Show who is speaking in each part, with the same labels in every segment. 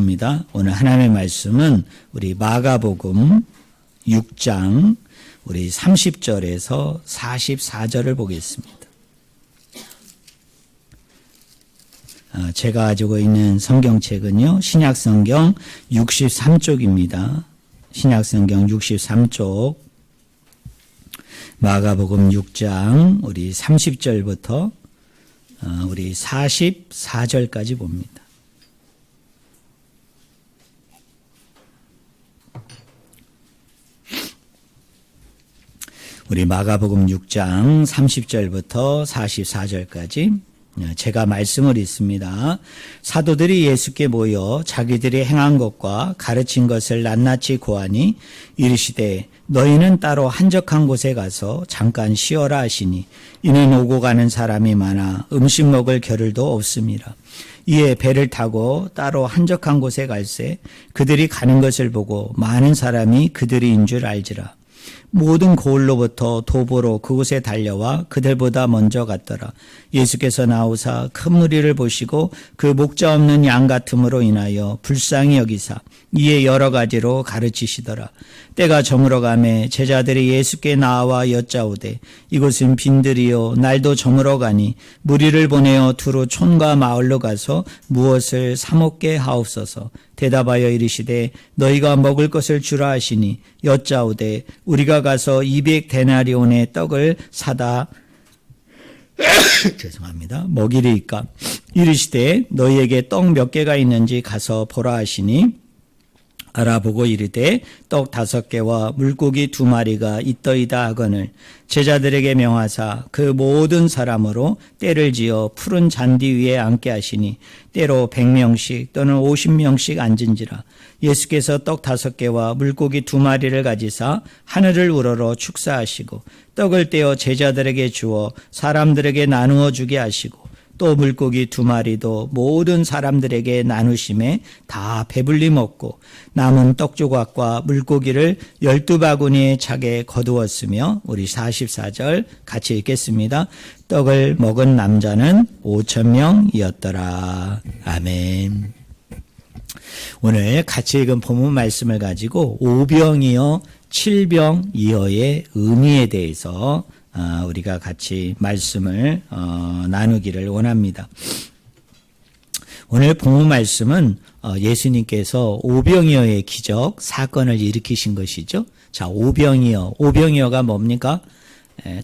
Speaker 1: 봅니다. 오늘 하나님의 말씀은 우리 마가복음 6장 우리 30절에서 44절을 보겠습니다. 제가 가지고 있는 성경책은요, 신약성경 63쪽입니다. 신약성경 63쪽 마가복음 6장 우리 30절부터 우리 44절까지 봅니다. 우리 마가복음 6장 30절부터 44절까지 제가 말씀을 읽습니다. 사도들이 예수께 모여 자기들이 행한 것과 가르친 것을 낱낱이 고하니 이르시되 너희는 따로 한적한 곳에 가서 잠깐 쉬어라 하시니 이는 오고 가는 사람이 많아 음식 먹을 겨를도 없음이라. 이에 배를 타고 따로 한적한 곳에 갈새 그들이 가는 것을 보고 많은 사람이 그들이인 줄 알지라. 모든 고을로부터 도보로 그곳에 달려와 그들보다 먼저 갔더라. 예수께서 나오사 큰 무리를 보시고 그 목자 없는 양 같음으로 인하여 불쌍히 여기사 이에 여러 가지로 가르치시더라. 때가 저물어가매 제자들이 예수께 나와 여짜오되 이곳은 빈들이요 날도 저물어가니 무리를 보내어 두루 촌과 마을로 가서 무엇을 사 먹게 하옵소서. 대답하여 이르시되 너희가 먹을 것을 주라 하시니 여짜오되 우리가 가서 200데나리온의 떡을 사다 죄송합니다. 먹이리이까. 이르시되 너희에게 떡 몇 개가 있는지 가서 보라 하시니 알아보고 이르되 떡 5개와 물고기 2마리가 있더이다 하거늘 제자들에게 명하사 그 모든 사람으로 때를 지어 푸른 잔디 위에 앉게 하시니 때로 100명씩 또는 50명씩 앉은지라. 예수께서 떡 5개와 물고기 2마리를 가지사 하늘을 우러러 축사하시고 떡을 떼어 제자들에게 주어 사람들에게 나누어 주게 하시고 또 물고기 2마리도 모든 사람들에게 나누심에 다 배불리 먹고 남은 떡 조각과 물고기를 12바구니에 차게 거두었으며 우리 44절 같이 읽겠습니다. 떡을 먹은 남자는 5,000명이었더라. 아멘. 오늘 같이 읽은 본문 말씀을 가지고 오병이어 7병이어의 의미에 대해서 우리가 같이 말씀을 나누기를 원합니다. 오늘 본문 말씀은 예수님께서 오병이어의 기적 사건을 일으키신 것이죠. 자, 오병이어가 뭡니까?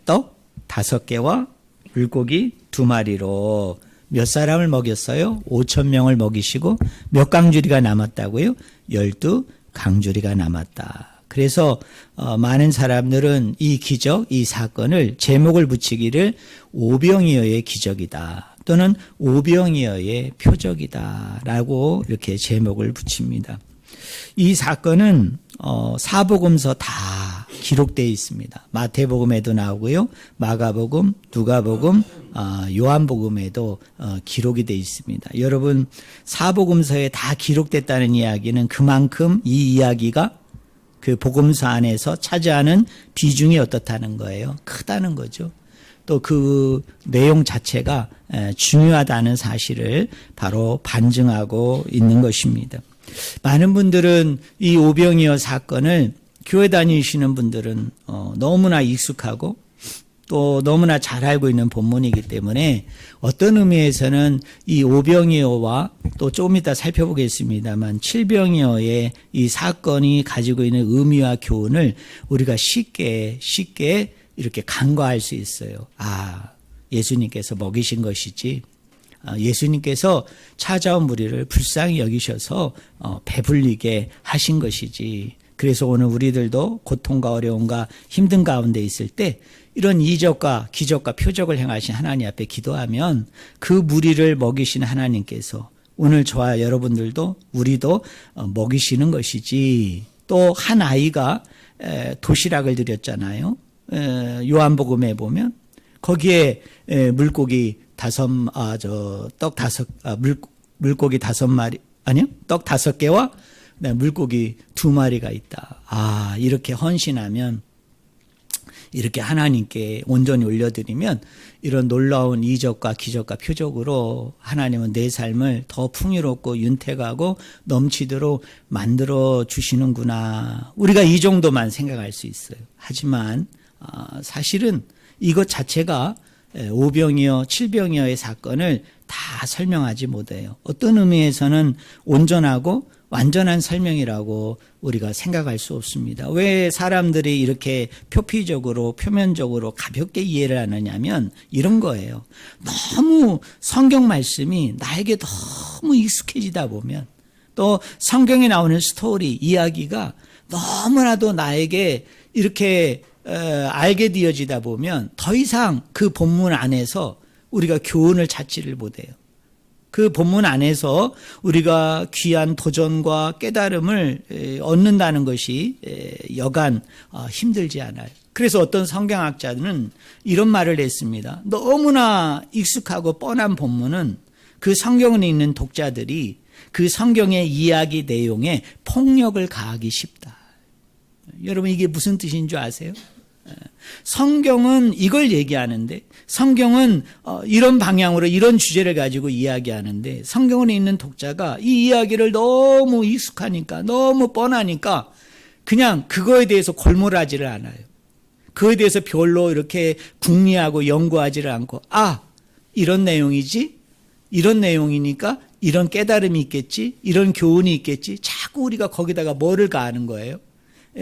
Speaker 1: 떡 5개와 물고기 2마리로 몇 사람을 먹였어요? 5,000명을 먹이시고 몇 강주리가 남았다고요? 12강주리가 남았다. 그래서 많은 사람들은 이 기적, 이 사건을 제목을 붙이기를 오병이어의 기적이다 또는 오병이어의 표적이다 라고 이렇게 제목을 붙입니다. 이 사건은 사복음서 다 기록되어 있습니다. 마태복음에도 나오고요. 마가복음, 누가복음, 요한복음에도 기록이 되어 있습니다. 여러분, 사복음서에 다 기록됐다는 이야기는 그만큼 이 이야기가 그 복음서 안에서 차지하는 비중이 어떻다는 거예요? 크다는 거죠. 또 그 내용 자체가 중요하다는 사실을 바로 반증하고 있는 것입니다. 많은 분들은 이 오병이어 사건을 교회 다니시는 분들은 너무나 익숙하고 또 너무나 잘 알고 있는 본문이기 때문에 어떤 의미에서는 이 오병이어와 또 조금 이따 살펴보겠습니다만 7병이어의 이 사건이 가지고 있는 의미와 교훈을 우리가 쉽게 이렇게 간과할 수 있어요. 예수님께서 먹이신 것이지, 예수님께서 찾아온 무리를 불쌍히 여기셔서 배불리게 하신 것이지. 그래서 오늘 우리들도 고통과 어려움과 힘든 가운데 있을 때 이런 이적과 기적과 표적을 행하신 하나님 앞에 기도하면 그 무리를 먹이신 하나님께서 오늘 저와 여러분들도 우리도 먹이시는 것이지. 또 한 아이가 도시락을 드렸잖아요. 요한복음에 보면 거기에 물고기 물고기 5마리 아니요, 떡 5개와 물고기 2마리가 있다. 이렇게 헌신하면 이렇게 하나님께 온전히 올려드리면 이런 놀라운 이적과 기적과 표적으로 하나님은 내 삶을 더 풍요롭고 윤택하고 넘치도록 만들어 주시는구나. 우리가 이 정도만 생각할 수 있어요. 하지만 사실은 이것 자체가 오병이어, 칠병이어의 사건을 다 설명하지 못해요. 어떤 의미에서는 온전하고 완전한 설명이라고 우리가 생각할 수 없습니다. 왜 사람들이 이렇게 표피적으로 표면적으로 가볍게 이해를 하느냐면 이런 거예요. 너무 성경 말씀이 나에게 너무 익숙해지다 보면 또 성경에 나오는 스토리, 이야기가 너무나도 나에게 이렇게 알게 되어지다 보면 더 이상 그 본문 안에서 우리가 교훈을 찾지를 못해요. 그 본문 안에서 우리가 귀한 도전과 깨달음을 얻는다는 것이 여간 힘들지 않아요. 그래서 어떤 성경학자는 이런 말을 했습니다. 너무나 익숙하고 뻔한 본문은 그 성경에 있는 독자들이 그 성경의 이야기 내용에 폭력을 가하기 쉽다. 여러분 이게 무슨 뜻인 줄 아세요? 성경은 이걸 얘기하는데 성경은 이런 방향으로 이런 주제를 가지고 이야기하는데 성경에 있는 독자가 이 이야기를 너무 익숙하니까 너무 뻔하니까 그냥 그거에 대해서 골몰하지를 않아요. 그거에 대해서 별로 이렇게 궁리하고 연구하지를 않고 이런 내용이지? 이런 내용이니까 이런 깨달음이 있겠지? 이런 교훈이 있겠지? 자꾸 우리가 거기다가 뭐를 가하는 거예요?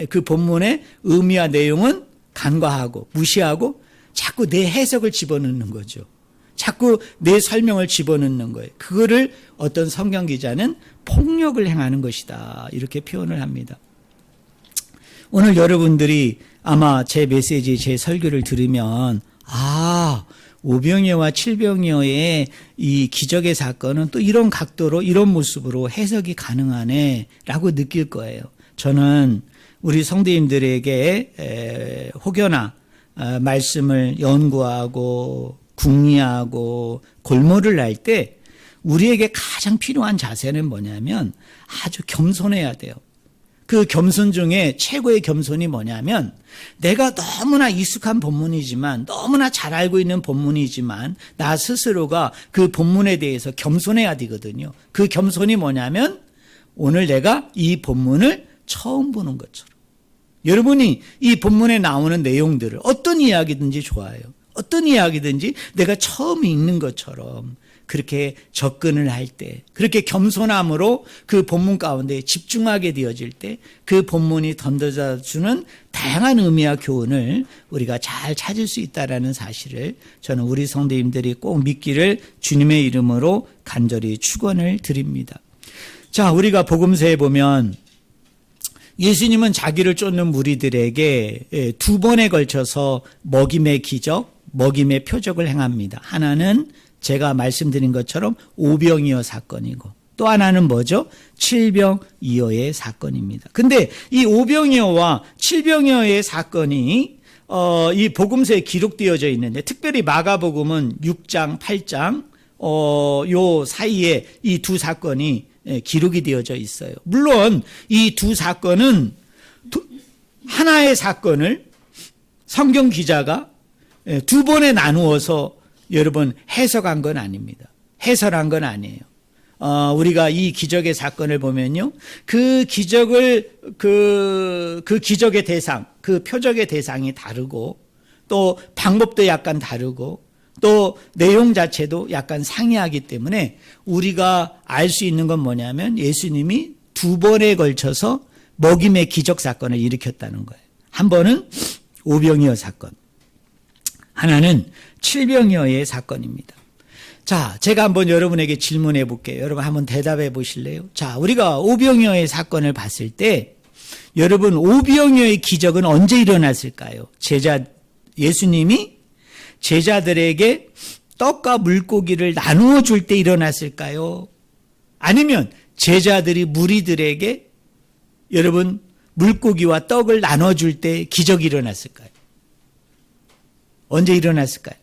Speaker 1: 그 본문의 의미와 내용은 간과하고 무시하고 자꾸 내 해석을 집어넣는 거죠. 자꾸 내 설명을 집어넣는 거예요. 그거를 어떤 성경 기자는 폭력을 행하는 것이다. 이렇게 표현을 합니다. 오늘 여러분들이 아마 제 메시지, 제 설교를 들으면 오병이어와 칠병이어의 이 기적의 사건은 또 이런 각도로 이런 모습으로 해석이 가능하네 라고 느낄 거예요. 저는 우리 성도님들에게 혹여나 말씀을 연구하고 궁리하고 골몰을 할 때 우리에게 가장 필요한 자세는 뭐냐면 아주 겸손해야 돼요. 그 겸손 중에 최고의 겸손이 뭐냐면 내가 너무나 익숙한 본문이지만 너무나 잘 알고 있는 본문이지만 나 스스로가 그 본문에 대해서 겸손해야 되거든요. 그 겸손이 뭐냐면 오늘 내가 이 본문을 처음 보는 것처럼 여러분이 이 본문에 나오는 내용들을 어떤 이야기든지 좋아요. 어떤 이야기든지 내가 처음 읽는 것처럼 그렇게 접근을 할 때 그렇게 겸손함으로 그 본문 가운데 집중하게 되어질 때 그 본문이 던져져 주는 다양한 의미와 교훈을 우리가 잘 찾을 수 있다는 사실을 저는 우리 성도님들이 꼭 믿기를 주님의 이름으로 간절히 축원을 드립니다. 자, 우리가 복음서에 보면 예수님은 자기를 쫓는 무리들에게 두 번에 걸쳐서 먹임의 기적, 먹임의 표적을 행합니다. 하나는 제가 말씀드린 것처럼 오병이어 사건이고 또 하나는 뭐죠? 칠병이어의 사건입니다. 근데 이 오병이어와 칠병이어의 사건이 이 복음서에 기록되어져 있는데 특별히 마가복음은 6장, 8장 요 사이에 이 두 사건이 기록이 되어져 있어요. 물론 이 두 사건은 하나의 사건을 성경 기자가 두 번에 나누어서 여러분 해석한 건 아닙니다. 해설한 건 아니에요. 우리가 이 기적의 사건을 보면요. 그 기적을 그 기적의 대상, 그 표적의 대상이 다르고 또 방법도 약간 다르고 또 내용 자체도 약간 상이하기 때문에 우리가 알 수 있는 건 뭐냐면 예수님이 두 번에 걸쳐서 먹임의 기적 사건을 일으켰다는 거예요. 한 번은 오병이어 사건, 하나는 칠병이어의 사건입니다. 자, 제가 한번 여러분에게 질문해 볼게요. 여러분 한번 대답해 보실래요? 자, 우리가 오병이어의 사건을 봤을 때 여러분 오병이어의 기적은 언제 일어났을까요? 예수님이 제자들에게 떡과 물고기를 나누어 줄 때 일어났을까요? 아니면 제자들이 무리들에게 여러분 물고기와 떡을 나눠줄 때 기적이 일어났을까요? 언제 일어났을까요?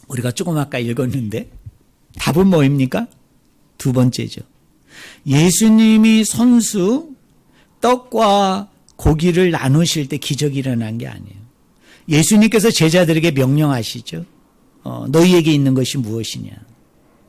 Speaker 1: 우리가 조금 아까 읽었는데 답은 뭐입니까? 두 번째죠. 예수님이 손수 떡과 고기를 나누실 때 기적이 일어난 게 아니에요. 예수님께서 제자들에게 명령하시죠. 너희에게 있는 것이 무엇이냐.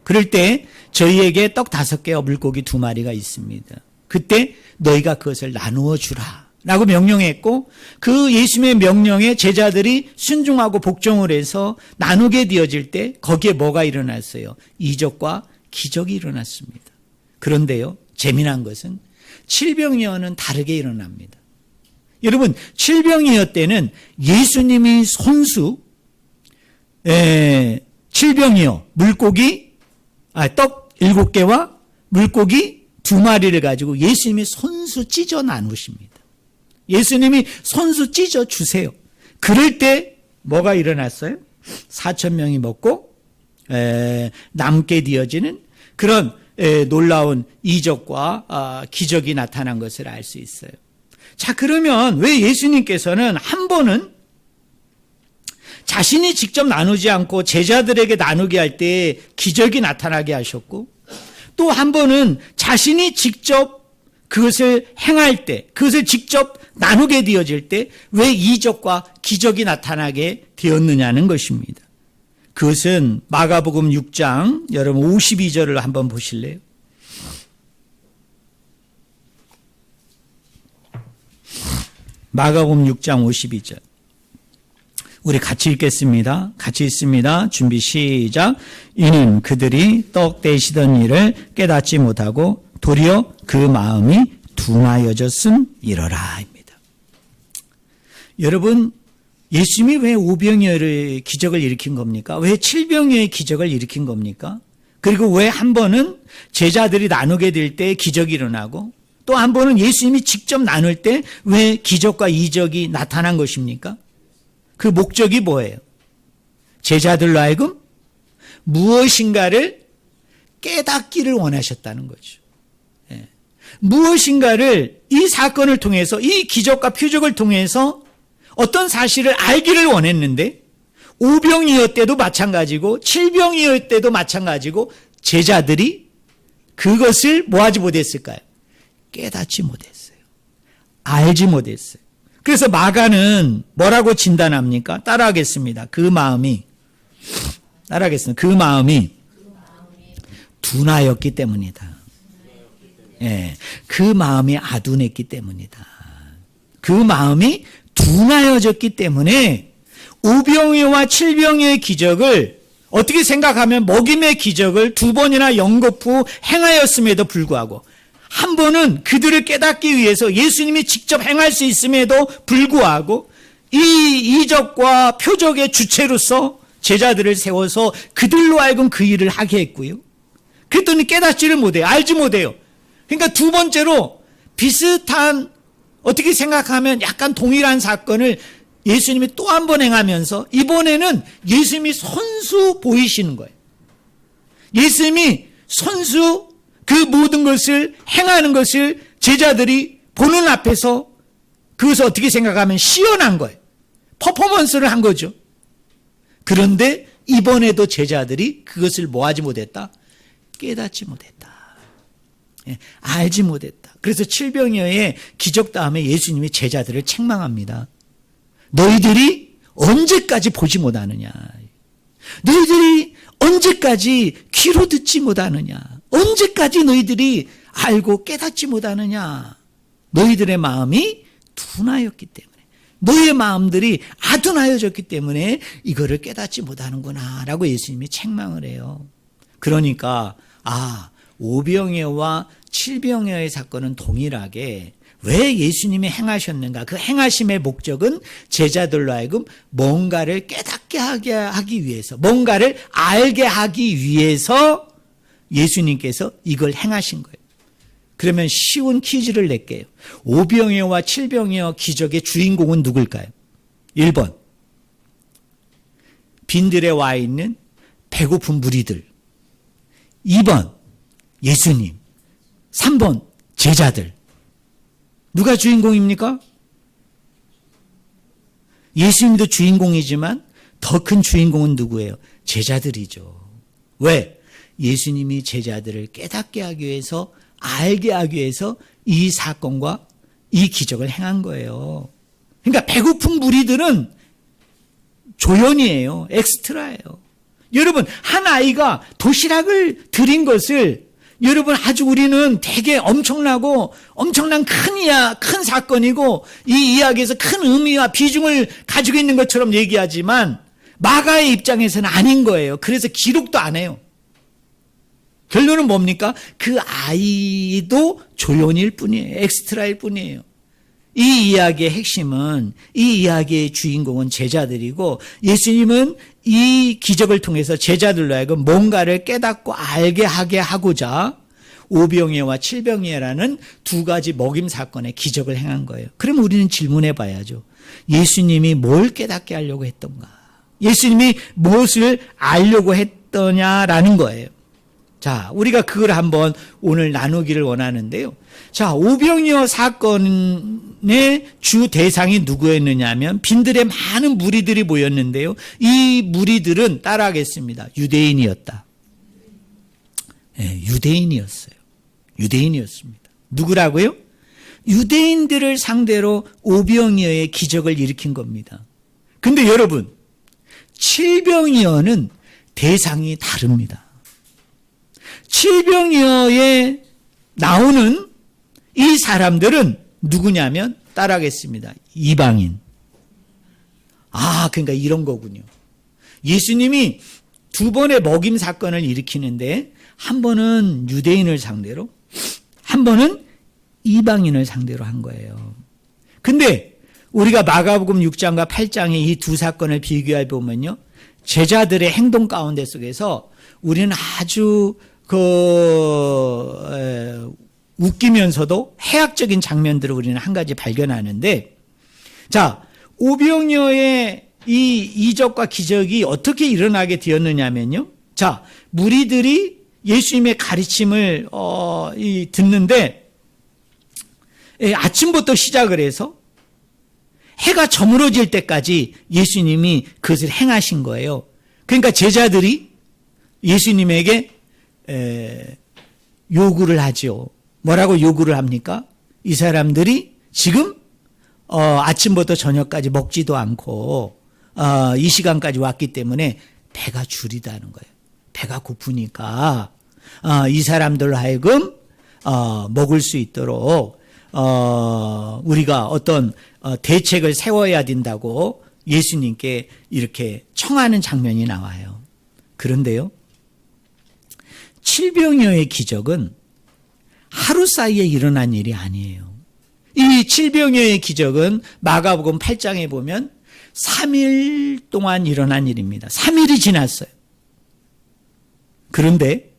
Speaker 1: 그럴 때 저희에게 떡 5개와 물고기 2마리가 있습니다. 그때 너희가 그것을 나누어 주라 라고 명령했고, 그 예수님의 명령에 제자들이 순종하고 복종을 해서 나누게 되어질 때 거기에 뭐가 일어났어요? 이적과 기적이 일어났습니다. 그런데요, 재미난 것은 칠병이어는 다르게 일어납니다. 여러분, 칠병이어 때는 예수님이 손수 칠병이어 물고기 떡 7개와 물고기 2마리를 가지고 예수님이 손수 찢어 나누십니다. 예수님이 손수 찢어 주세요. 그럴 때 뭐가 일어났어요? 4,000명이 먹고 남게 되어지는 그런 놀라운 이적과 기적이 나타난 것을 알 수 있어요. 자, 그러면 왜 예수님께서는 한 번은 자신이 직접 나누지 않고 제자들에게 나누게 할 때 기적이 나타나게 하셨고, 또 한 번은 자신이 직접 그것을 행할 때, 그것을 직접 나누게 되어질 때 왜 이적과 기적이 나타나게 되었느냐는 것입니다. 그것은 마가복음 6장 여러분 52절을 한번 보실래요? 마가복음 6장 52절. 우리 같이 읽겠습니다. 같이 읽습니다. 준비 시작. 이는 그들이 떡 떼시던 일을 깨닫지 못하고 도리어 그 마음이 둔하여졌음이러라입니다. 여러분, 예수님이 왜 오병이어의 기적을 일으킨 겁니까? 왜 칠병이어의 기적을 일으킨 겁니까? 그리고 왜 한 번은 제자들이 나누게 될 때 기적이 일어나고, 또 한 번은 예수님이 직접 나눌 때 왜 기적과 이적이 나타난 것입니까? 그 목적이 뭐예요? 제자들로 하여금 무엇인가를 깨닫기를 원하셨다는 거죠. 무엇인가를 이 사건을 통해서, 이 기적과 표적을 통해서 어떤 사실을 알기를 원했는데, 오병이어 때도 마찬가지고 칠병이어 때도 마찬가지고 제자들이 그것을 뭐하지 못했을까요? 깨닫지 못했어요. 알지 못했어요. 그래서 마가는 뭐라고 진단합니까? 따라하겠습니다. 그 마음이 둔하였기 때문이다. 그 마음이 아둔했기 때문이다. 그 마음이 둔하여졌기 때문에 오병이어와 칠병이어의 기적을 어떻게 생각하면 먹임의 기적을 2번이나 연거푸 행하였음에도 불구하고, 한 번은 그들을 깨닫기 위해서 예수님이 직접 행할 수 있음에도 불구하고 이 이적과 표적의 주체로서 제자들을 세워서 그들로 하여금 그 일을 하게 했고요. 그랬더니 깨닫지를 못해요. 알지 못해요. 그러니까 2번째로 비슷한, 어떻게 생각하면 약간 동일한 사건을 예수님이 또 한 번 행하면서 이번에는 예수님이 손수 보이시는 거예요. 예수님이 손수 그 모든 것을 행하는 것을 제자들이 보는 앞에서 그것을 어떻게 생각하면 시연한 거예요. 퍼포먼스를 한 거죠. 그런데 이번에도 제자들이 그것을 뭐하지 못했다? 깨닫지 못했다. 알지 못했다. 그래서 칠병이어의 기적 다음에 예수님이 제자들을 책망합니다. 너희들이 언제까지 보지 못하느냐? 너희들이 언제까지 귀로 듣지 못하느냐? 언제까지 너희들이 알고 깨닫지 못하느냐? 너희들의 마음이 둔하였기 때문에, 너희의 마음들이 아둔하여졌기 때문에 이거를 깨닫지 못하는구나 라고 예수님이 책망을 해요. 그러니까 오병이어와 칠병이어의 사건은 동일하게 왜 예수님이 행하셨는가? 그 행하심의 목적은 제자들로 하여금 뭔가를 깨닫게 하기 위해서, 뭔가를 알게 하기 위해서 예수님께서 이걸 행하신 거예요. 그러면 쉬운 퀴즈를 낼게요. 오병이어와 칠병이어 기적의 주인공은 누굴까요? 1번, 빈들에 와 있는 배고픈 무리들. 2번, 예수님. 3번, 제자들. 누가 주인공입니까? 예수님도 주인공이지만 더 큰 주인공은 누구예요? 제자들이죠. 왜? 예수님이 제자들을 깨닫게 하기 위해서, 알게 하기 위해서 이 사건과 이 기적을 행한 거예요. 그러니까 배고픈 무리들은 조연이에요. 엑스트라예요. 여러분, 한 아이가 도시락을 드린 것을 여러분 아주 우리는 되게 엄청난 큰 사건이고 이 이야기에서 큰 의미와 비중을 가지고 있는 것처럼 얘기하지만 마가의 입장에서는 아닌 거예요. 그래서 기록도 안 해요. 결론은 뭡니까? 그 아이도 조연일 뿐이에요. 엑스트라일 뿐이에요. 이 이야기의 핵심은, 이 이야기의 주인공은 제자들이고 예수님은 이 기적을 통해서 제자들로 하여금 뭔가를 깨닫고 알게 하게 하고자 오병이어와 칠병이어라는 두 가지 먹임 사건의 기적을 행한 거예요. 그럼 우리는 질문해 봐야죠. 예수님이 뭘 깨닫게 하려고 했던가? 예수님이 무엇을 알려고 했더냐라는 거예요. 자, 우리가 그걸 한번 오늘 나누기를 원하는데요. 자, 오병이어 사건의 주 대상이 누구였느냐 하면 빈들의 많은 무리들이 모였는데요. 이 무리들은 따라하겠습니다. 유대인이었다. 네, 유대인이었어요. 유대인이었습니다. 누구라고요? 유대인들을 상대로 오병이어의 기적을 일으킨 겁니다. 근데 여러분, 칠병이어는 대상이 다릅니다. 칠병이어에 나오는 이 사람들은 누구냐면 따라하겠습니다. 이방인. 그러니까 이런 거군요. 예수님이 두 번의 먹임 사건을 일으키는데 한 번은 유대인을 상대로, 한 번은 이방인을 상대로 한 거예요. 근데 우리가 마가복음 6장과 8장의 이 두 사건을 비교해 보면요. 제자들의 행동 가운데 속에서 우리는 아주 웃기면서도 해학적인 장면들을 우리는 한 가지 발견하는데, 자, 오병이어의 이 이적과 기적이 어떻게 일어나게 되었느냐면요. 자, 무리들이 예수님의 가르침을 듣는데 아침부터 시작을 해서 해가 저물어질 때까지 예수님이 그것을 행하신 거예요. 그러니까 제자들이 예수님에게 요구를 하죠. 뭐라고 요구를 합니까? 이 사람들이 지금 아침부터 저녁까지 먹지도 않고 이 시간까지 왔기 때문에 배가 줄이다는 거예요. 배가 고프니까 이 사람들로 하여금 먹을 수 있도록 우리가 어떤 대책을 세워야 된다고 예수님께 이렇게 청하는 장면이 나와요. 그런데요, 칠병이어의 기적은 하루 사이에 일어난 일이 아니에요. 이 칠병이어의 기적은 마가복음 8장에 보면 3일 동안 일어난 일입니다. 3일이 지났어요. 그런데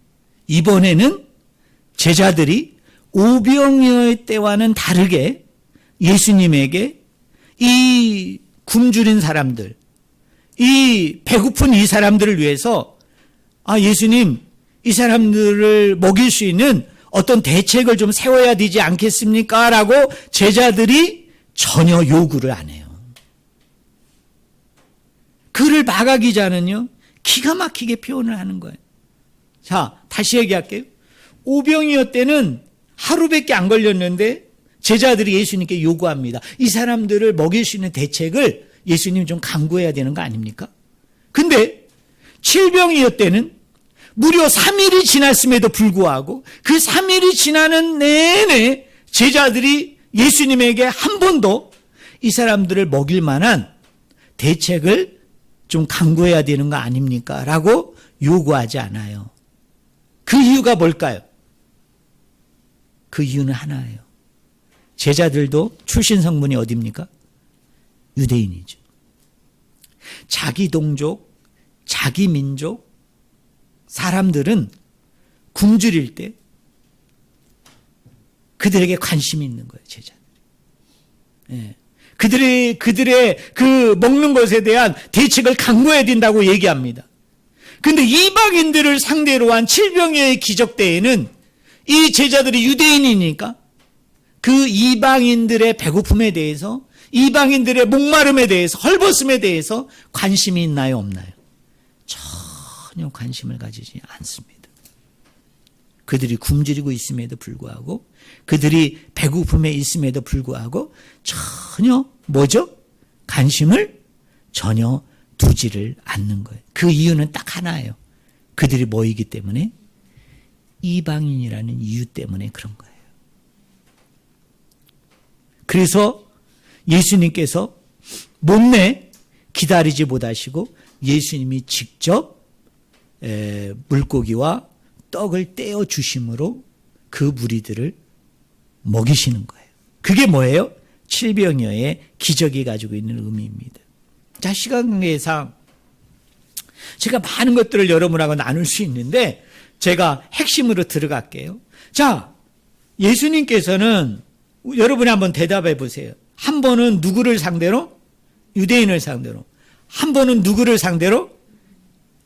Speaker 1: 이번에는 제자들이 오병이어의 때와는 다르게 예수님에게 이 굶주린 사람들, 이 배고픈 이 사람들을 위해서 예수님, 이 사람들을 먹일 수 있는 어떤 대책을 좀 세워야 되지 않겠습니까? 라고 제자들이 전혀 요구를 안 해요. 그를 마가 기자는요, 기가 막히게 표현을 하는 거예요. 자, 다시 얘기할게요. 오병이어 때는 하루밖에 안 걸렸는데 제자들이 예수님께 요구합니다. 이 사람들을 먹일 수 있는 대책을 예수님 좀 강구해야 되는 거 아닙니까? 근데 칠병이어 때는 무려 3일이 지났음에도 불구하고 그 3일이 지나는 내내 제자들이 예수님에게 한 번도 이 사람들을 먹일 만한 대책을 좀 강구해야 되는 거 아닙니까? 라고 요구하지 않아요. 그 이유가 뭘까요? 그 이유는 하나예요. 제자들도 출신 성분이 어디입니까? 유대인이죠. 자기 동족, 자기 민족, 사람들은 굶주릴 때 그들에게 관심이 있는 거예요, 제자들. 예. 그들의 그 먹는 것에 대한 대책을 강구해야 된다고 얘기합니다. 근데 이방인들을 상대로 한 칠병이어의 기적 때에는 이 제자들이 유대인이니까 그 이방인들의 배고픔에 대해서, 이방인들의 목마름에 대해서, 헐벗음에 대해서 관심이 있나요, 없나요? 전혀 관심을 가지지 않습니다. 그들이 굶주리고 있음에도 불구하고, 그들이 배고픔에 있음에도 불구하고 전혀 뭐죠? 관심을 전혀 두지를 않는 거예요. 그 이유는 딱 하나예요. 그들이 뭐이기 때문에? 이방인이라는 이유 때문에 그런 거예요. 그래서 예수님께서 못내 기다리지 못하시고 예수님이 직접 물고기와 떡을 떼어 주심으로 그 무리들을 먹이시는 거예요. 그게 뭐예요? 칠병여의 기적이 가지고 있는 의미입니다. 자, 시간 관계상 제가 많은 것들을 여러분하고 나눌 수 있는데 제가 핵심으로 들어갈게요. 자, 예수님께서는 여러분이 한번 대답해 보세요. 한 번은 누구를 상대로? 유대인을 상대로. 한 번은 누구를 상대로?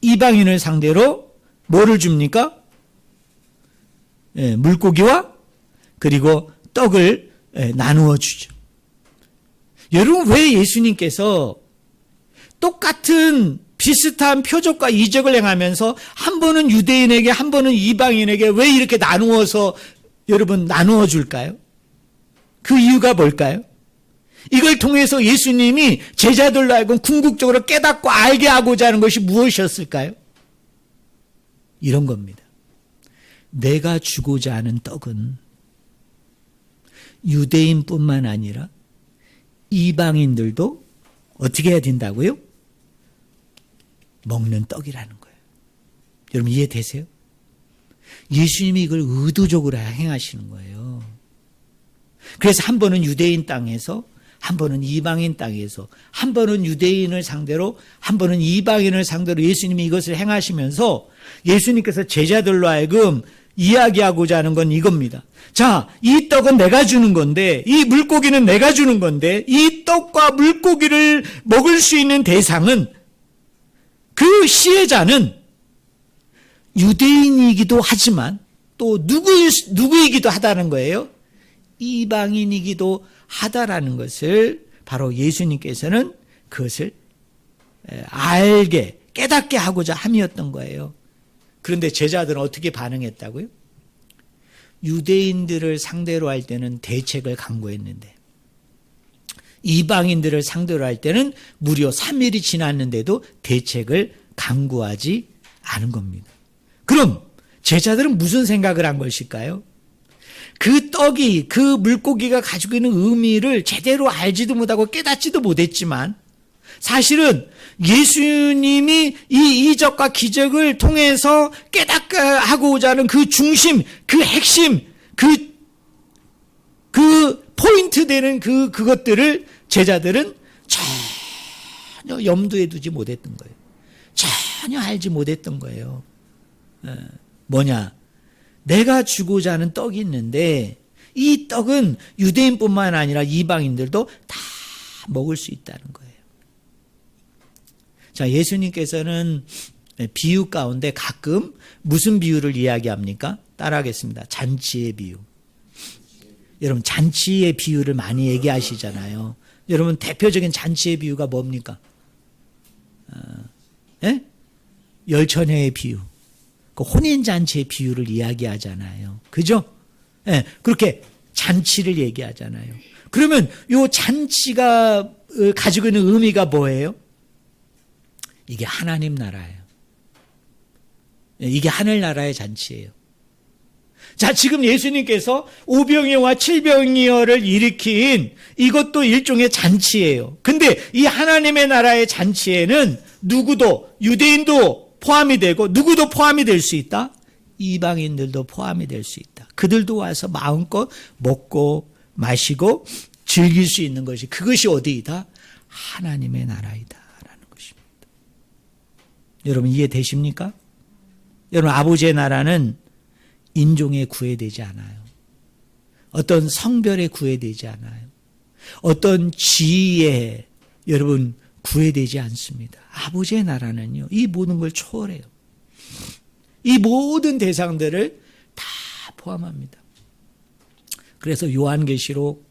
Speaker 1: 이방인을 상대로 뭐를 줍니까? 물고기와 그리고 떡을 나누어 주죠. 여러분, 왜 예수님께서 똑같은 비슷한 표적과 이적을 행하면서 한 번은 유대인에게 한 번은 이방인에게 왜 이렇게 나누어서 여러분 나누어 줄까요? 그 이유가 뭘까요? 이걸 통해서 예수님이 제자들로 하여금 궁극적으로 깨닫고 알게 하고자 하는 것이 무엇이었을까요? 이런 겁니다. 내가 주고자 하는 떡은 유대인뿐만 아니라 이방인들도 어떻게 해야 된다고요? 먹는 떡이라는 거예요. 여러분 이해되세요? 예수님이 이걸 의도적으로 행하시는 거예요. 그래서 한 번은 유대인 땅에서, 한 번은 이방인 땅에서, 한 번은 유대인을 상대로, 한 번은 이방인을 상대로 예수님이 이것을 행하시면서 예수님께서 제자들로 하여금 이야기하고자 하는 건 이겁니다. 자, 이 떡은 내가 주는 건데, 이 물고기는 내가 주는 건데, 이 떡과 물고기를 먹을 수 있는 대상은, 그 시혜자는 유대인이기도 하지만 또 누구이기도 하다는 거예요. 이방인이기도 하다라는 것을 바로 예수님께서는 그것을 알게, 깨닫게 하고자 함이었던 거예요. 그런데 제자들은 어떻게 반응했다고요? 유대인들을 상대로 할 때는 대책을 강구했는데 이방인들을 상대로 할 때는 무려 3일이 지났는데도 대책을 강구하지 않은 겁니다. 그럼 제자들은 무슨 생각을 한 것일까요? 그 떡이, 그 물고기가 가지고 있는 의미를 제대로 알지도 못하고 깨닫지도 못했지만 사실은 예수님이 이 이적과 기적을 통해서 깨닫게 하고자 하는 그 중심, 그 핵심, 그 포인트 되는 그것들을 제자들은 전혀 염두에 두지 못했던 거예요. 전혀 알지 못했던 거예요. 뭐냐? 내가 주고자 하는 떡이 있는데 이 떡은 유대인뿐만 아니라 이방인들도 다 먹을 수 있다는 거예요. 자, 예수님께서는 비유 가운데 가끔 무슨 비유를 이야기합니까? 따라하겠습니다. 잔치의 비유. 여러분 잔치의 비유를 많이 얘기하시잖아요. 여러분 대표적인 잔치의 비유가 뭡니까? 열처녀의 비유. 그 혼인잔치의 비유를 이야기하잖아요. 그죠? 그렇게 잔치를 얘기하잖아요. 그러면 이 잔치가 가지고 있는 의미가 뭐예요? 이게 하나님 나라예요. 이게 하늘나라의 잔치예요. 자, 지금 예수님께서 오병이어와 칠병이어를 일으킨 이것도 일종의 잔치예요. 근데 이 하나님의 나라의 잔치에는 누구도, 유대인도 포함이 되고 누구도 포함이 될 수 있다. 이방인들도 포함이 될 수 있다. 그들도 와서 마음껏 먹고 마시고 즐길 수 있는 것이, 그것이 어디이다? 하나님의 나라이다라는 것입니다. 여러분 이해되십니까? 여러분 아버지의 나라는 인종에 구애되지 않아요. 어떤 성별에 구애되지 않아요. 어떤 지위에 여러분 구애되지 않습니다. 아버지의 나라는요, 이 모든 걸 초월해요. 이 모든 대상들을 다 포함합니다. 그래서 요한계시록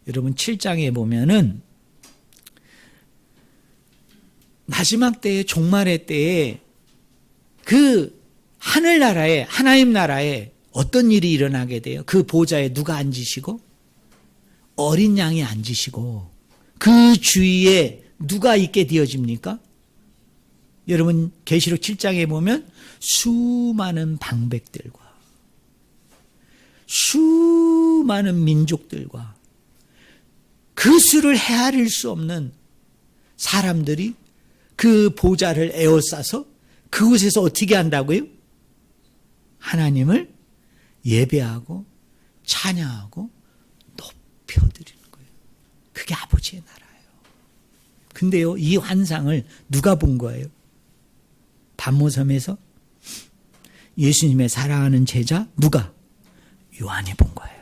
Speaker 1: 여러분 7장에 보면은 마지막 때에, 종말의 때에 그 하늘나라에, 하나님 나라에 어떤 일이 일어나게 돼요? 그 보좌에 누가 앉으시고? 어린 양이 앉으시고 그 주위에 누가 있게 되어집니까? 여러분 계시록 7장에 보면 수많은 방백들과 수많은 민족들과 그 수를 헤아릴 수 없는 사람들이 그 보좌를 에워싸서 그곳에서 어떻게 한다고요? 하나님을 예배하고 찬양하고 높여드리는 거예요. 그게 아버지의 나라예요. 근데요, 이 환상을 누가 본 거예요? 반모섬에서 예수님의 사랑하는 제자 누가? 요한이 본 거예요.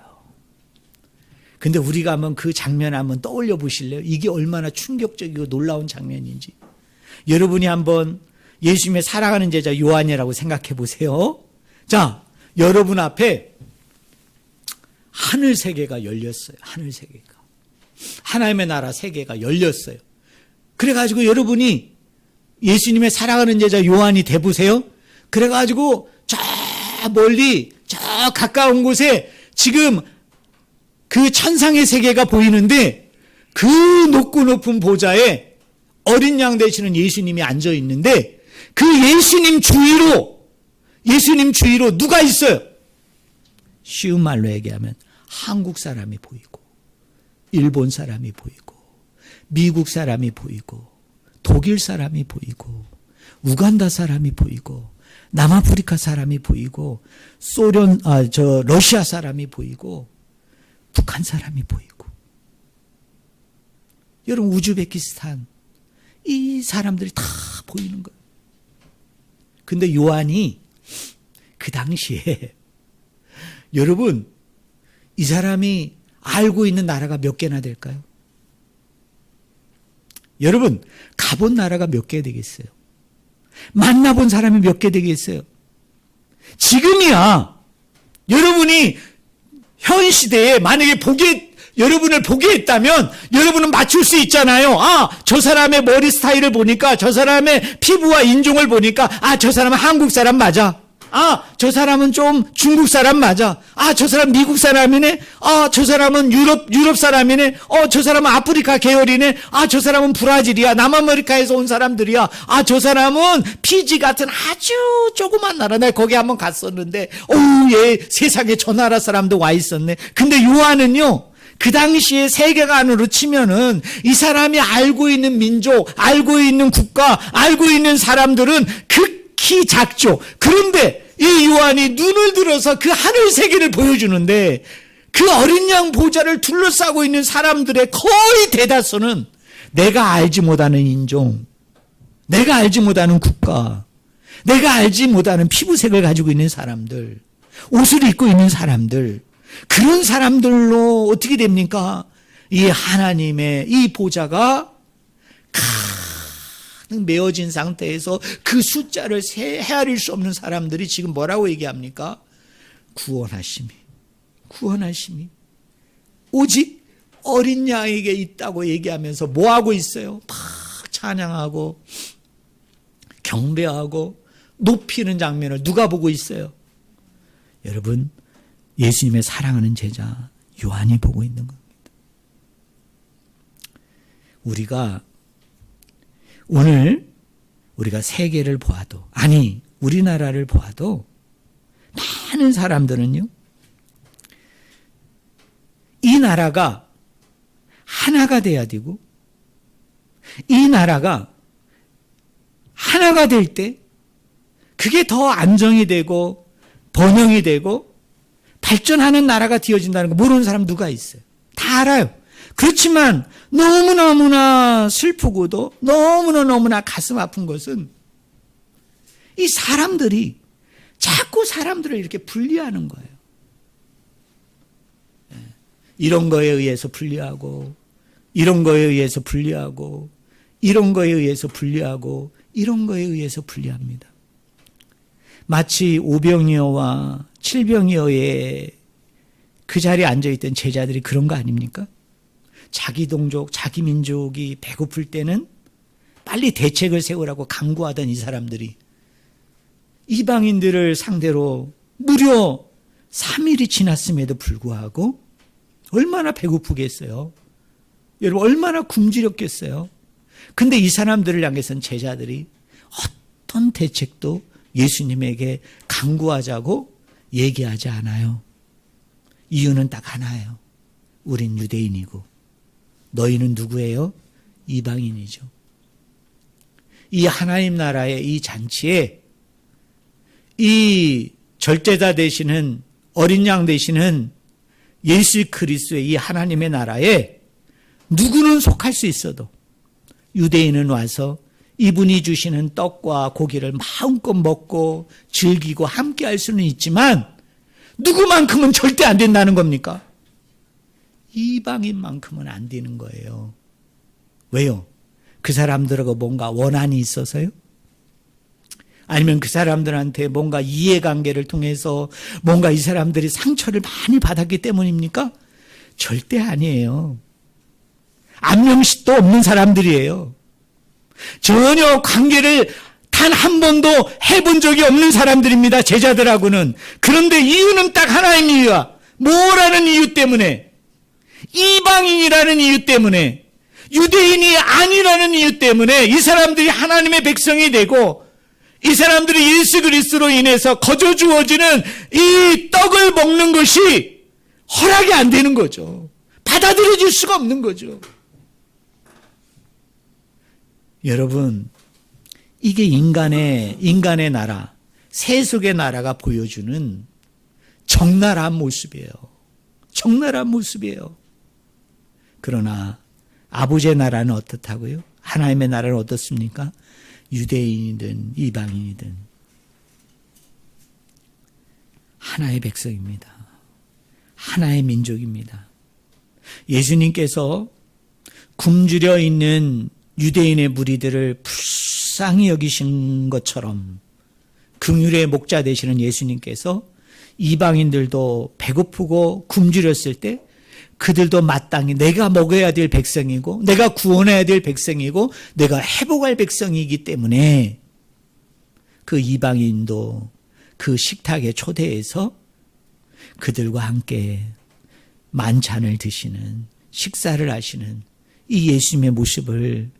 Speaker 1: 근데 우리가 한번 그 장면 한번 떠올려 보실래요? 이게 얼마나 충격적이고 놀라운 장면인지. 여러분이 한번 예수님의 사랑하는 제자 요한이라고 생각해 보세요. 자, 여러분 앞에 하늘 세계가 열렸어요. 하늘 세계가. 하나님의 나라 세계가 열렸어요. 그래가지고 여러분이 예수님의 사랑하는 제자 요한이 돼 보세요. 그래가지고 저 멀리 저 가까운 곳에 지금 그 천상의 세계가 보이는데 그 높고 높은 보좌에 어린 양 되시는 예수님이 앉아 있는데 그 예수님 주위로 누가 있어요? 쉬운 말로 얘기하면 한국 사람이 보이고 일본 사람이 보이고 미국 사람이 보이고 독일 사람이 보이고 우간다 사람이 보이고 남아프리카 사람이 보이고 러시아 사람이 보이고 북한 사람이 보이고 여러분 우즈베키스탄 이 사람들이 다 보이는 거예요. 근데 요한이 그 당시에 여러분 이 사람이 알고 있는 나라가 몇 개나 될까요? 여러분 가본 나라가 몇 개 되겠어요? 만나본 사람이 몇 개 되겠어요? 지금이야 여러분이 현 시대에 만약에 여러분을 보게 했다면 여러분은 맞출 수 있잖아요. 아, 저 사람의 머리 스타일을 보니까 저 사람의 피부와 인종을 보니까 아, 저 사람은 한국 사람 맞아. 아, 저 사람은 좀 중국 사람 맞아. 아, 저 사람 미국 사람이네. 아, 저 사람은 유럽 사람이네. 저 사람은 아프리카 계열이네. 아, 저 사람은 브라질이야. 남아메리카에서 온 사람들이야. 아, 저 사람은 피지 같은 아주 조그만 나라. 내가 거기 한번 갔었는데, 얘 세상에 저 나라 사람도 와 있었네. 근데 요한은요, 그 당시에 세계관으로 치면은 이 사람이 알고 있는 민족, 알고 있는 국가, 알고 있는 사람들은 극히 작죠. 그런데 이 요한이 눈을 들어서 그 하늘 세계를 보여주는데 그 어린 양 보좌를 둘러싸고 있는 사람들의 거의 대다수는 내가 알지 못하는 인종, 내가 알지 못하는 국가, 내가 알지 못하는 피부색을 가지고 있는 사람들, 옷을 입고 있는 사람들, 그런 사람들로 어떻게 됩니까? 이 하나님의 이 보좌가 가득 메어진 상태에서 그 숫자를 헤아릴 수 없는 사람들이 지금 뭐라고 얘기합니까? 구원하심이 오직 어린 양에게 있다고 얘기하면서 뭐하고 있어요? 막 찬양하고 경배하고 높이는 장면을 누가 보고 있어요? 여러분, 예수님의 사랑하는 제자 요한이 보고 있는 겁니다. 오늘 우리가 세계를 보아도, 아니 우리나라를 보아도 많은 사람들은요, 이 나라가 하나가 돼야 되고 이 나라가 하나가 될 때 그게 더 안정이 되고 번영이 되고 발전하는 나라가 되어진다는 거 모르는 사람 누가 있어요? 다 알아요. 그렇지만 너무너무나 슬프고도 너무나 가슴 아픈 것은 이 사람들이 자꾸 사람들을 이렇게 분리하는 거예요. 이런 거에 의해서 분리하고, 이런 거에 의해서 분리하고, 이런 거에 의해서 분리하고, 이런 거에 의해서 분리합니다. 마치 오병이어와 칠병이어의 그 자리에 앉아있던 제자들이 그런 거 아닙니까? 자기 동족, 자기 민족이 배고플 때는 빨리 대책을 세우라고 강구하던 이 사람들이 이방인들을 상대로 무려 3일이 지났음에도 불구하고 얼마나 배고프겠어요. 여러분 얼마나 굶주렸겠어요. 근데 이 사람들을 향해서는 제자들이 어떤 대책도 예수님에게 강구하자고 얘기하지 않아요. 이유는 딱 하나예요. 우린 유대인이고 너희는 누구예요? 이방인이죠. 이 하나님 나라의 이 잔치에 이 절제자 되시는 어린 양 되시는 예수 그리스도의 이 하나님의 나라에 누구는 속할 수 있어도 유대인은 와서 이분이 주시는 떡과 고기를 마음껏 먹고 즐기고 함께 할 수는 있지만 누구만큼은 절대 안 된다는 겁니까? 이방인만큼은 안 되는 거예요. 왜요? 그 사람들하고 뭔가 원한이 있어서요? 아니면 그 사람들한테 뭔가 이해관계를 통해서 뭔가 이 사람들이 상처를 많이 받았기 때문입니까? 절대 아니에요. 안면식도 없는 사람들이에요. 전혀 관계를 단 한 번도 해본 적이 없는 사람들입니다. 제자들하고는. 그런데 이유는 딱 하나인 이유야. 뭐라는 이유 때문에? 이방인이라는 이유 때문에, 유대인이 아니라는 이유 때문에 이 사람들이 하나님의 백성이 되고 이 사람들이 예수 그리스도로 인해서 거저 주어지는 이 떡을 먹는 것이 허락이 안 되는 거죠. 받아들여질 수가 없는 거죠. 여러분, 이게 인간의 나라, 세속의 나라가 보여주는 적나라한 모습이에요. 적나라한 모습이에요. 그러나 아버지의 나라는 어떻다고요? 하나님의 나라는 어떻습니까? 유대인이든 이방인이든 하나의 백성입니다. 하나의 민족입니다. 예수님께서 굶주려 있는 유대인의 무리들을 불쌍히 여기신 것처럼 긍휼의 목자 되시는 예수님께서 이방인들도 배고프고 굶주렸을 때 그들도 마땅히 내가 먹어야 될 백성이고 내가 구원해야 될 백성이고 내가 회복할 백성이기 때문에 그 이방인도 그 식탁에 초대해서 그들과 함께 만찬을 드시는, 식사를 하시는 이 예수님의 모습을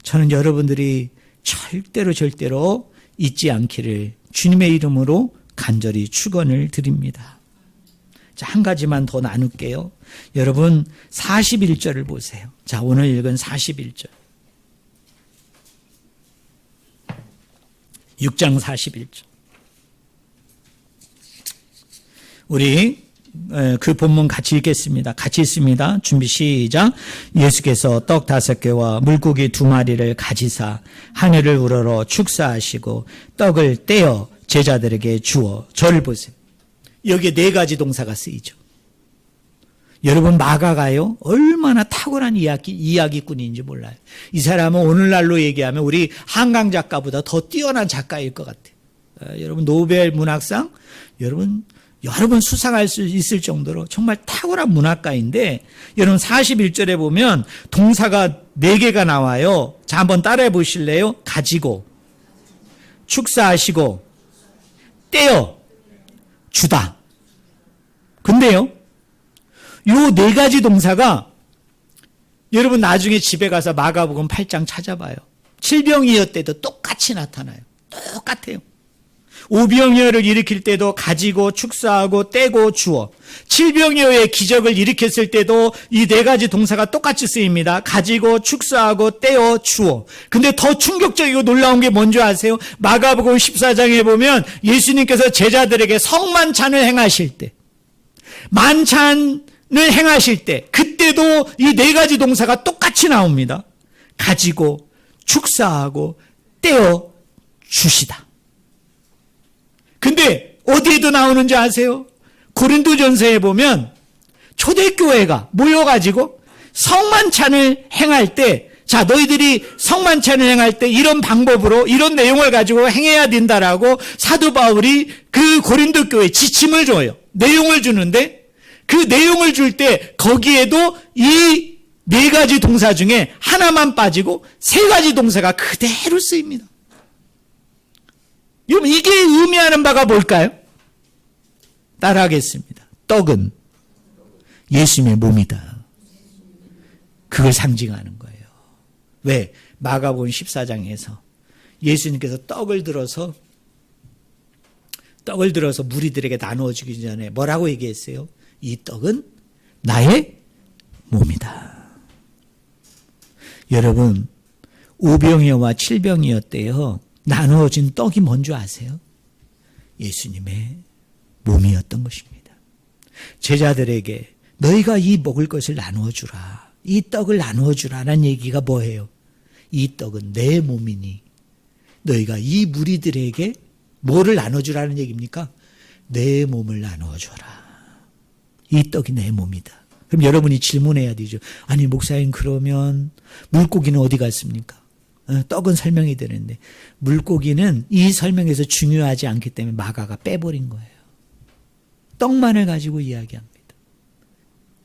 Speaker 1: 저는 여러분들이 절대로 잊지 않기를 주님의 이름으로 간절히 축원을 드립니다. 자, 한 가지만 더 나눌게요. 여러분 41절을 보세요. 자, 오늘 읽은 41절. 6장 41절. 우리 그 본문 같이 읽겠습니다. 같이 읽습니다. 준비 시작. 예수께서 떡 5개와 물고기 2마리를 가지사 하늘을 우러러 축사하시고 떡을 떼어 제자들에게 주어. 저를 보세요. 여기에 4가지 동사가 쓰이죠. 여러분 마가가요 얼마나 탁월한 이야기꾼인지 몰라요. 이 사람은 오늘날로 얘기하면 우리 한강 작가보다 더 뛰어난 작가일 것 같아요. 여러분 노벨 문학상 여러분 여러 번 수상할 수 있을 정도로 정말 탁월한 문학가인데 여러분 41절에 보면 동사가 4개가 나와요. 자, 한번 따라해 보실래요? 가지고, 축사하시고, 떼어, 주다. 근데요, 요 4가지 동사가 여러분 나중에 집에 가서 마가복음 8장 찾아봐요. 질병이었 때도 똑같이 나타나요. 똑같아요. 오병이어를 일으킬 때도 가지고 축사하고 떼고 주어. 칠병이어의 기적을 일으켰을 때도 이 4가지 동사가 똑같이 쓰입니다. 가지고 축사하고 떼어 주어. 근데 더 충격적이고 놀라운 게 뭔지 아세요? 마가복음 14장에 보면 예수님께서 제자들에게 성만찬을 행하실 때, 만찬을 행하실 때 그때도 이 4가지 동사가 똑같이 나옵니다. 가지고 축사하고 떼어 주시다. 근데 어디에도 나오는지 아세요? 고린도전서에 보면 초대교회가 모여가지고 성만찬을 행할 때, 자, 너희들이 성만찬을 행할 때 이런 방법으로 이런 내용을 가지고 행해야 된다라고 사도 바울이 그 고린도 교회에 지침을 줘요. 내용을 주는데 그 내용을 줄 때 거기에도 이 4가지 동사 중에 하나만 빠지고 3가지 동사가 그대로 쓰입니다. 여러분 이게 의미하는 바가 뭘까요? 따라하겠습니다. 떡은 예수님의 몸이다. 그걸 상징하는 거예요. 왜? 마가복음 14장에서 예수님께서 떡을 들어서 무리들에게 나누어 주기 전에 뭐라고 얘기했어요? 이 떡은 나의 몸이다. 여러분, 5병이어와 7병이어 때요 나누어진 떡이 뭔지 아세요? 예수님의 몸이었던 것입니다. 제자들에게 너희가 이 먹을 것을 나누어 주라. 이 떡을 나누어 주라는 얘기가 뭐예요? 이 떡은 내 몸이니 너희가 이 무리들에게 뭐를 나눠주라는 얘기입니까? 내 몸을 나누어줘라. 이 떡이 내 몸이다. 그럼 여러분이 질문해야 되죠. 아니 목사님 그러면 물고기는 어디 갔습니까? 떡은 설명이 되는데 물고기는 이 설명에서 중요하지 않기 때문에 마가가 빼버린 거예요. 떡만을 가지고 이야기합니다.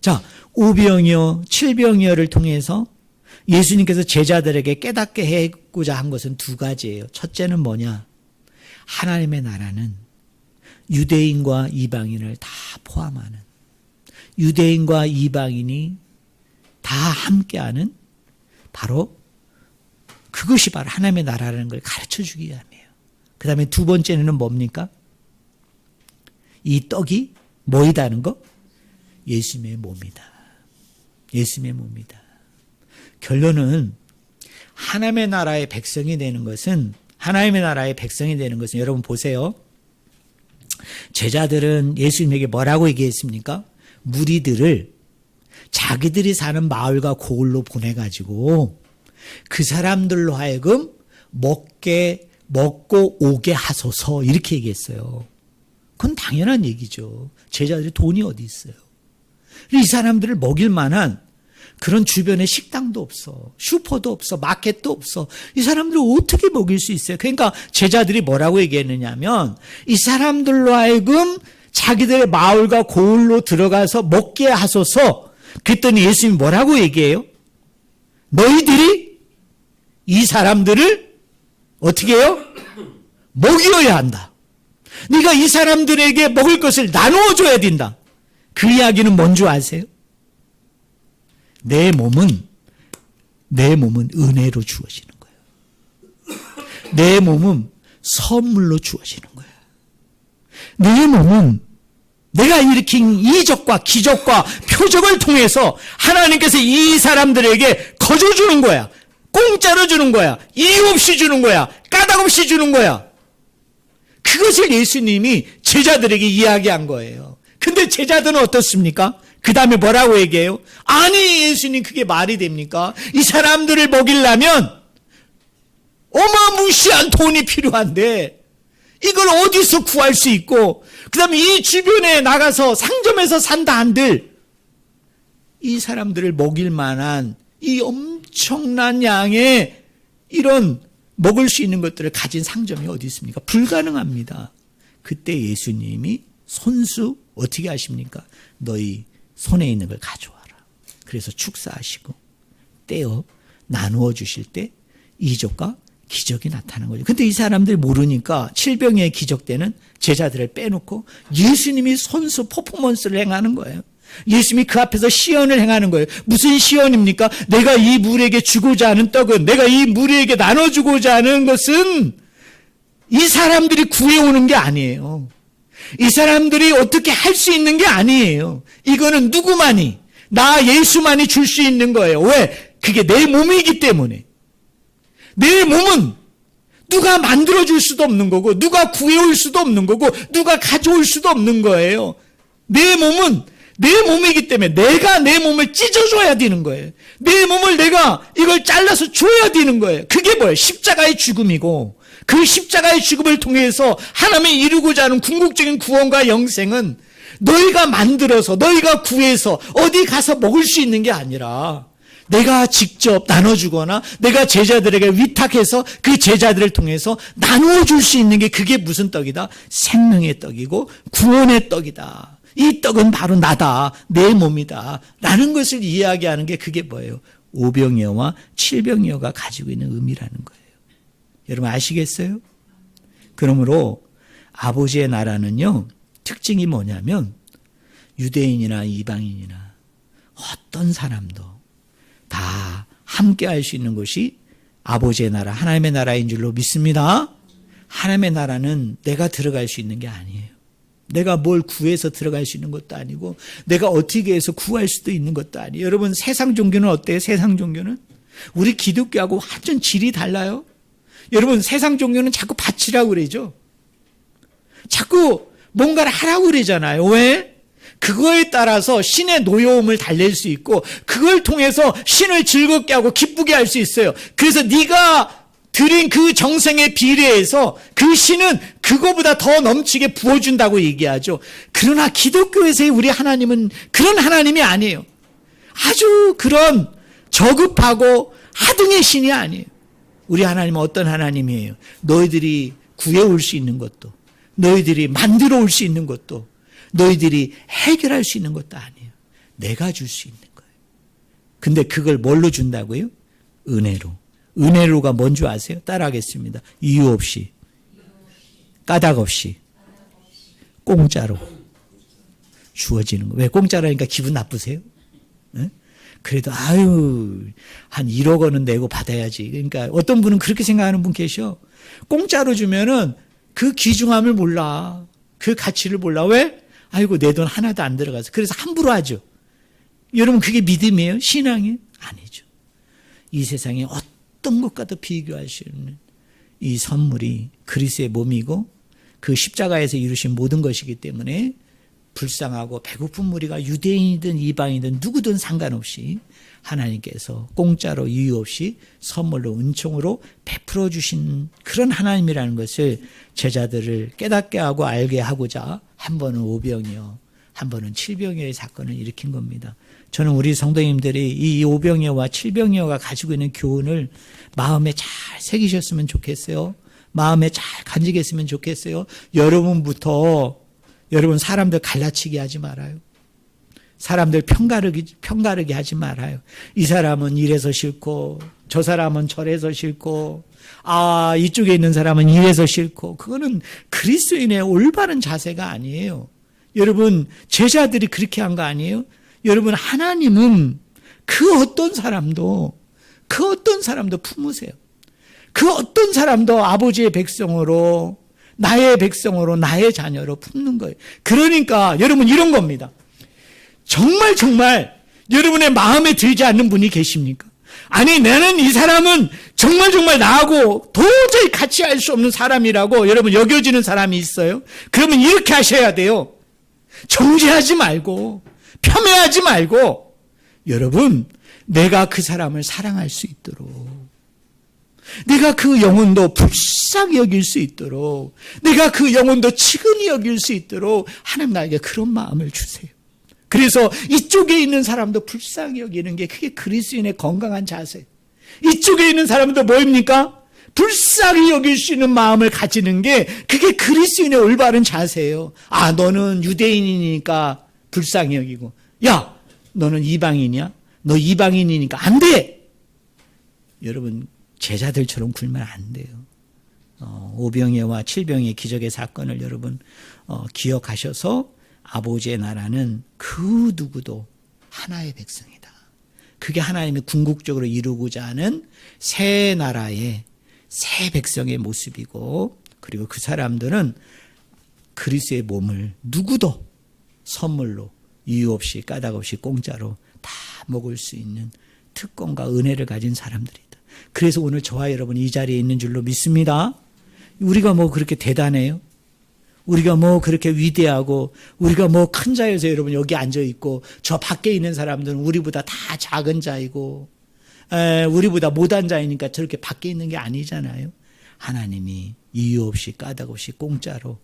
Speaker 1: 자, 5병이요 7병이요를 통해서 예수님께서 제자들에게 깨닫게 해고자 한 것은 두 가지예요. 첫째는 뭐냐? 하나님의 나라는 유대인과 이방인을 다 포함하는, 유대인과 이방인이 다 함께하는 바로 그것이 바로 하나님의 나라라는 걸 가르쳐주기 위함이에요. 그 다음에 두 번째는 뭡니까? 이 떡이 뭐이다는 거? 예수님의 몸이다. 예수님의 몸이다. 결론은 하나님의 나라의 백성이 되는 것은 여러분 보세요. 제자들은 예수님에게 뭐라고 얘기했습니까? 무리들을 자기들이 사는 마을과 고을로 보내가지고 그 사람들로 하여금 먹고 오게 하소서 이렇게 얘기했어요. 그건 당연한 얘기죠. 제자들이 돈이 어디 있어요. 이 사람들을 먹일 만한 그런 주변에 식당도 없어. 슈퍼도 없어. 마켓도 없어. 이 사람들을 어떻게 먹일 수 있어요? 그러니까 제자들이 뭐라고 얘기했느냐면 이 사람들로 하여금 자기들의 마을과 고을로 들어가서 먹게 하소서. 그랬더니 예수님이 뭐라고 얘기해요? 너희들이 이 사람들을 어떻게 해요? 먹여야 한다. 네가 이 사람들에게 먹을 것을 나누어 줘야 된다. 그 이야기는 뭔지 아세요? 내 몸은 은혜로 주어지는 거예요. 내 몸은 선물로 주어지는 거예요. 내 몸은 내가 일으킨 이적과 기적과 표적을 통해서 하나님께서 이 사람들에게 거저주는 거야. 공짜로 주는 거야. 이유 없이 주는 거야. 까닭 없이 주는 거야. 그것을 예수님이 제자들에게 이야기한 거예요. 근데 제자들은 어떻습니까? 그 다음에 뭐라고 얘기해요? 아니 예수님 그게 말이 됩니까? 이 사람들을 먹이려면 어마무시한 돈이 필요한데 이걸 어디서 구할 수 있고 그 다음에 이 주변에 나가서 상점에서 산다 한들 이 사람들을 먹일 만한 이 엄청난 양의 이런 먹을 수 있는 것들을 가진 상점이 어디 있습니까? 불가능합니다. 그때 예수님이 손수 어떻게 하십니까? 너희 손에 있는 걸 가져와라. 그래서 축사하시고 떼어 나누어 주실 때 이적과 기적이 나타나는 거죠. 근데 이 사람들이 모르니까 7병의 기적 때는 제자들을 빼놓고 예수님이 손수 퍼포먼스를 행하는 거예요. 예수님이 그 앞에서 시연을 행하는 거예요. 무슨 시연입니까? 내가 이 무리에게 주고자 하는 떡은, 내가 이 무리에게 나눠주고자 하는 것은 이 사람들이 구해오는 게 아니에요. 이 사람들이 어떻게 할 수 있는 게 아니에요. 이거는 누구만이, 나 예수만이 줄 수 있는 거예요. 왜? 그게 내 몸이기 때문에. 내 몸은 누가 만들어줄 수도 없는 거고, 누가 구해올 수도 없는 거고, 누가 가져올 수도 없는 거예요. 내 몸은 내 몸이기 때문에 내가 내 몸을 찢어줘야 되는 거예요. 내 몸을 내가 이걸 잘라서 줘야 되는 거예요. 그게 뭐예요? 십자가의 죽음이고, 그 십자가의 죽음을 통해서 하나님이 이루고자 하는 궁극적인 구원과 영생은 너희가 만들어서 너희가 구해서 어디 가서 먹을 수 있는 게 아니라 내가 직접 나눠주거나 내가 제자들에게 위탁해서 그 제자들을 통해서 나누어 줄 수 있는 게 그게 무슨 떡이다? 생명의 떡이고 구원의 떡이다. 이 떡은 바로 나다. 내 몸이다. 라는 것을 이야기하는 게 그게 뭐예요? 5병이어와 7병이어가 가지고 있는 의미라는 거예요. 여러분 아시겠어요? 그러므로 아버지의 나라는요, 특징이 뭐냐면 유대인이나 이방인이나 어떤 사람도 다 함께 할 수 있는 것이 아버지의 나라, 하나님의 나라인 줄로 믿습니다. 하나님의 나라는 내가 들어갈 수 있는 게 아니에요. 내가 뭘 구해서 들어갈 수 있는 것도 아니고 내가 어떻게 해서 구할 수도 있는 것도 아니에요. 여러분 세상 종교는 어때요? 세상 종교는? 우리 기독교하고 완전 질이 달라요. 여러분 세상 종교는 자꾸 바치라고 그러죠. 자꾸 뭔가를 하라고 그러잖아요. 왜? 그거에 따라서 신의 노여움을 달랠 수 있고 그걸 통해서 신을 즐겁게 하고 기쁘게 할 수 있어요. 그래서 네가 드린 그 정성에 비례해서 그 신은 그거보다 더 넘치게 부어준다고 얘기하죠. 그러나 기독교에서의 우리 하나님은 그런 하나님이 아니에요. 아주 그런 저급하고 하등의 신이 아니에요. 우리 하나님은 어떤 하나님이에요? 너희들이 구해올 수 있는 것도, 너희들이 만들어 올 수 있는 것도, 너희들이 해결할 수 있는 것도 아니에요. 내가 줄 수 있는 거예요. 근데 그걸 뭘로 준다고요? 은혜로. 은혜로가 뭔지 아세요? 따라하겠습니다. 이유 없이, 까닭 없이, 공짜로 주어지는 거예요. 왜 공짜라니까 기분 나쁘세요? 네? 그래도 아유 한 1억 원은 내고 받아야지. 그러니까 어떤 분은 그렇게 생각하는 분 계셔. 공짜로 주면은 그 귀중함을 몰라. 그 가치를 몰라. 왜? 아이고 내 돈 하나도 안 들어가서. 그래서 함부로 하죠. 여러분 그게 믿음이에요? 신앙이에요? 아니죠. 이 세상에 어떤 것과도 비교할 수 없는 이 선물이 그리스도의 몸이고 그 십자가에서 이루신 모든 것이기 때문에 불쌍하고 배고픈 무리가 유대인이든 이방인이든 누구든 상관없이 하나님께서 공짜로 이유 없이 선물로 은총으로 베풀어 주신 그런 하나님이라는 것을 제자들을 깨닫게 하고 알게 하고자 한 번은 오병이어 한 번은 칠병이어의 사건을 일으킨 겁니다. 저는 우리 성도님들이 이 오병이어와 칠병이어가 가지고 있는 교훈을 마음에 잘 새기셨으면 좋겠어요. 마음에 잘 간직했으면 좋겠어요. 여러분부터 여러분 사람들 갈라치기 하지 말아요. 사람들 편가르기 하지 말아요. 이 사람은 이래서 싫고 저 사람은 저래서 싫고 이쪽에 있는 사람은 이래서 싫고 그거는 그리스도인의 올바른 자세가 아니에요. 여러분 제자들이 그렇게 한 거 아니에요? 여러분 하나님은 그 어떤 사람도 품으세요. 그 어떤 사람도 아버지의 백성으로 나의 백성으로 나의 자녀로 품는 거예요. 그러니까 여러분 이런 겁니다. 정말 여러분의 마음에 들지 않는 분이 계십니까? 아니 나는 이 사람은 정말 나하고 도저히 같이 할 수 없는 사람이라고 여러분 여겨지는 사람이 있어요? 그러면 이렇게 하셔야 돼요. 정죄하지 말고 폄훼하지 말고 여러분 내가 그 사람을 사랑할 수 있도록 내가 그 영혼도 불쌍히 여길 수 있도록 내가 그 영혼도 치근히 여길 수 있도록 하나님 나에게 그런 마음을 주세요. 그래서 이쪽에 있는 사람도 불쌍히 여기는 게 그게 그리스도인의 건강한 자세. 이쪽에 있는 사람도 뭐입니까? 불쌍히 여길 수 있는 마음을 가지는 게 그게 그리스도인의 올바른 자세예요. 너는 유대인이니까 불쌍히 여기고 야 너는 이방인이야? 너 이방인이니까 안 돼. 여러분 제자들처럼 굴면 안 돼요. 오병이어와 칠병이의 기적의 사건을 여러분 기억하셔서 아버지의 나라는 그 누구도 하나의 백성이다. 그게 하나님이 궁극적으로 이루고자 하는 새 나라의 새 백성의 모습이고 그리고 그 사람들은 그리스도의 몸을 누구도 선물로 이유 없이 까닭 없이 공짜로 다 먹을 수 있는 특권과 은혜를 가진 사람들이다. 그래서 오늘 저와 여러분 이 자리에 있는 줄로 믿습니다. 우리가 뭐 그렇게 대단해요? 우리가 뭐 그렇게 위대하고 우리가 뭐 큰 자여서 여러분 여기 앉아 있고 저 밖에 있는 사람들은 우리보다 다 작은 자이고 우리보다 못한 자이니까 저렇게 밖에 있는 게 아니잖아요. 하나님이 이유 없이 까닭 없이 공짜로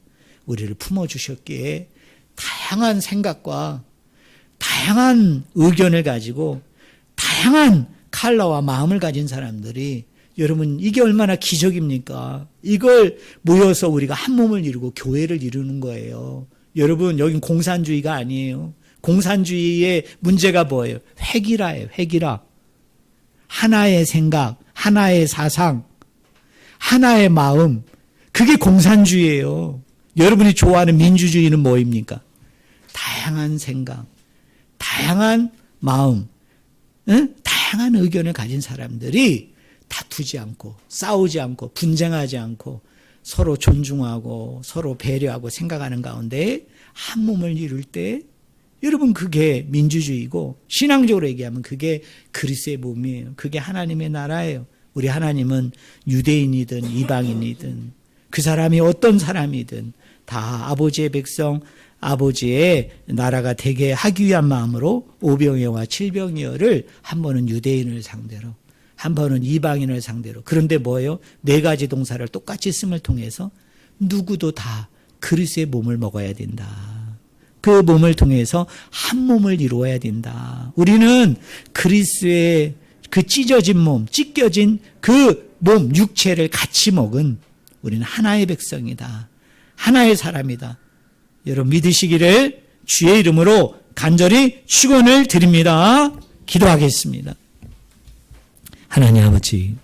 Speaker 1: 우리를 품어주셨기에 다양한 생각과 다양한 의견을 가지고 다양한 컬러와 마음을 가진 사람들이 여러분 이게 얼마나 기적입니까? 이걸 모여서 우리가 한 몸을 이루고 교회를 이루는 거예요. 여러분 여긴 공산주의가 아니에요. 공산주의의 문제가 뭐예요? 획일화예요. 획일화. 하나의 생각, 하나의 사상, 하나의 마음 그게 공산주의예요. 여러분이 좋아하는 민주주의는 뭐입니까? 다양한 생각, 다양한 마음, 다양한 의견을 가진 사람들이 다투지 않고 싸우지 않고 분쟁하지 않고 서로 존중하고 서로 배려하고 생각하는 가운데 한 몸을 이룰 때 여러분 그게 민주주의고 신앙적으로 얘기하면 그게 그리스도의 몸이에요. 그게 하나님의 나라예요. 우리 하나님은 유대인이든 이방인이든 그 사람이 어떤 사람이든 다 아버지의 백성, 아버지의 나라가 되게 하기 위한 마음으로 오병이어와 칠병이어를 한 번은 유대인을 상대로 한 번은 이방인을 상대로. 그런데 뭐예요? 네 가지 동사를 똑같이 쓰임을 통해서 누구도 다 그리스도의 몸을 먹어야 된다. 그 몸을 통해서 한 몸을 이루어야 된다. 우리는 그리스도의 그 찢어진 몸, 찢겨진 그 몸, 육체를 같이 먹은 우리는 하나의 백성이다. 하나의 사람이다. 여러분 믿으시기를 주의 이름으로 간절히 축원을 드립니다. 기도하겠습니다. 하나님 아버지,